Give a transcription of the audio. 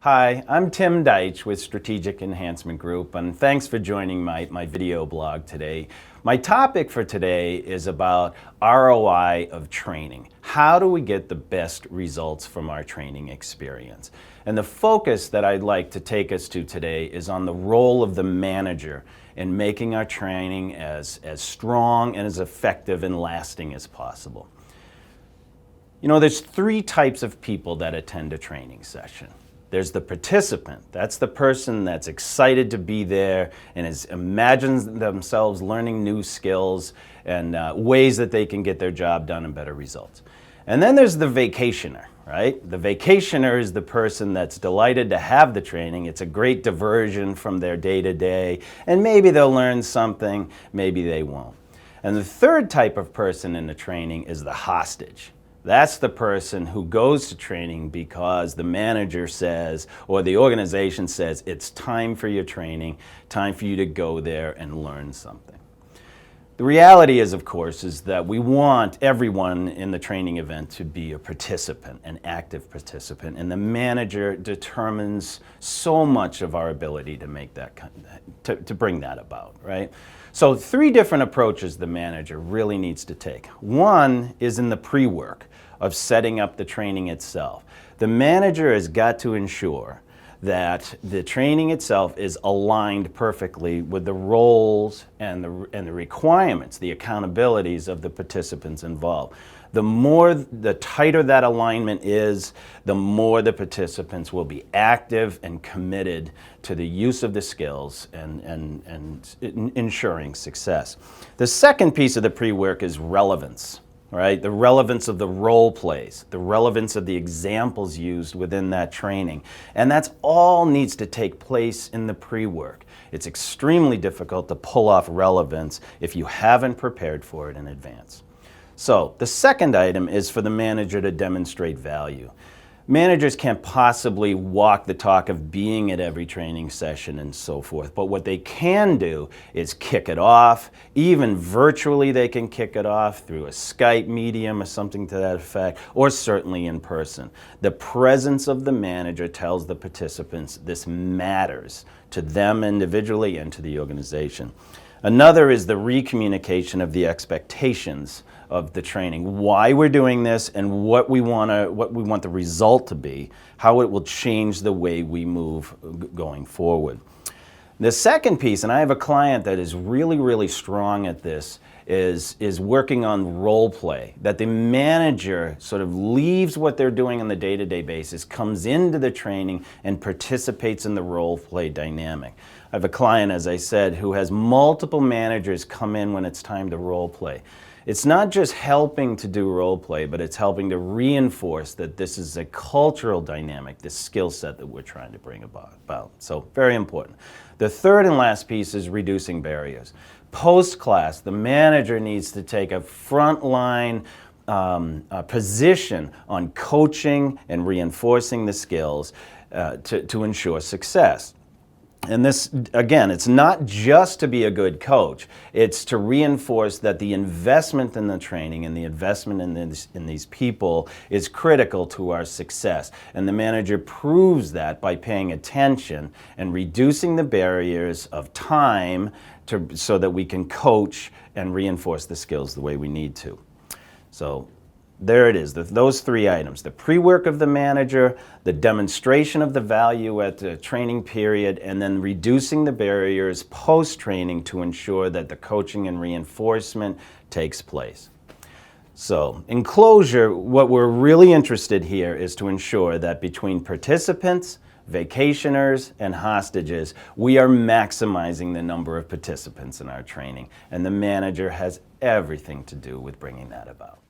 Hi, I'm Tim Deitch with Strategic Enhancement Group, and thanks for joining my video blog today. My topic for today is about ROI of training. How do we get the best results from our training experience? And the focus that I'd like to take us to today is on the role of the manager in making our training as strong and as effective and lasting as possible. You know, there's three types of people that attend a training session. There's the participant. That's the person that's excited to be there and imagines themselves learning new skills and ways that they can get their job done and better results. And then there's the vacationer, right? The vacationer is the person that's delighted to have the training. It's a great diversion from their day-to-day, and maybe they'll learn something, maybe they won't. And the third type of person in the training is the hostage. That's the person who goes to training because the manager says, or the organization says, it's time for your training, time for you to go there and learn something. The reality is, of course, is that we want everyone in the training event to be a participant, an active participant, and the manager determines so much of our ability to make that, to bring that about, right? So three different approaches the manager really needs to take. One is in the pre-work of setting up the training itself. The manager has got to ensure that the training itself is aligned perfectly with the roles and the requirements, the accountabilities of the participants involved. The tighter that alignment is, the more the participants will be active and committed to the use of the skills and ensuring success. The second piece of the pre-work is relevance. Right? The relevance of the role plays, the relevance of the examples used within that training. And that's all needs to take place in the pre-work. It's extremely difficult to pull off relevance if you haven't prepared for it in advance. So the second item is for the manager to demonstrate value. Managers can't possibly walk the talk of being at every training session and so forth, but what they can do is kick it off. Even virtually they can kick it off through a Skype medium or something to that effect, or certainly in person. The presence of the manager tells the participants this matters to them individually and to the organization. Another is the recommunication of the expectations of the training, why we're doing this and what we want the result to be, how it will change the way we move going forward. The second piece, and I have a client that is really strong at this, is working on role play, that the manager sort of leaves what they're doing on the day-to-day basis, comes into the training and participates in the role play dynamic. I have a client, as I said, who has multiple managers come in when it's time to role play. It's not just helping to do role play, but it's helping to reinforce that this is a cultural dynamic, this skill set that we're trying to bring about. So very important. The third and last piece is reducing barriers. Post-class, the manager needs to take a frontline position on coaching and reinforcing the skills to ensure success. And this, again, it's not just to be a good coach. It's to reinforce that the investment in the training and the investment in these people is critical to our success. And the manager proves that by paying attention and reducing the barriers of time so that we can coach and reinforce the skills the way we need to. So there it is, those three items: the pre-work of the manager, the demonstration of the value at the training period, and then reducing the barriers post-training to ensure that the coaching and reinforcement takes place. So, in closure, what we're really interested here is to ensure that between participants, vacationers, and hostages, we are maximizing the number of participants in our training, and the manager has everything to do with bringing that about.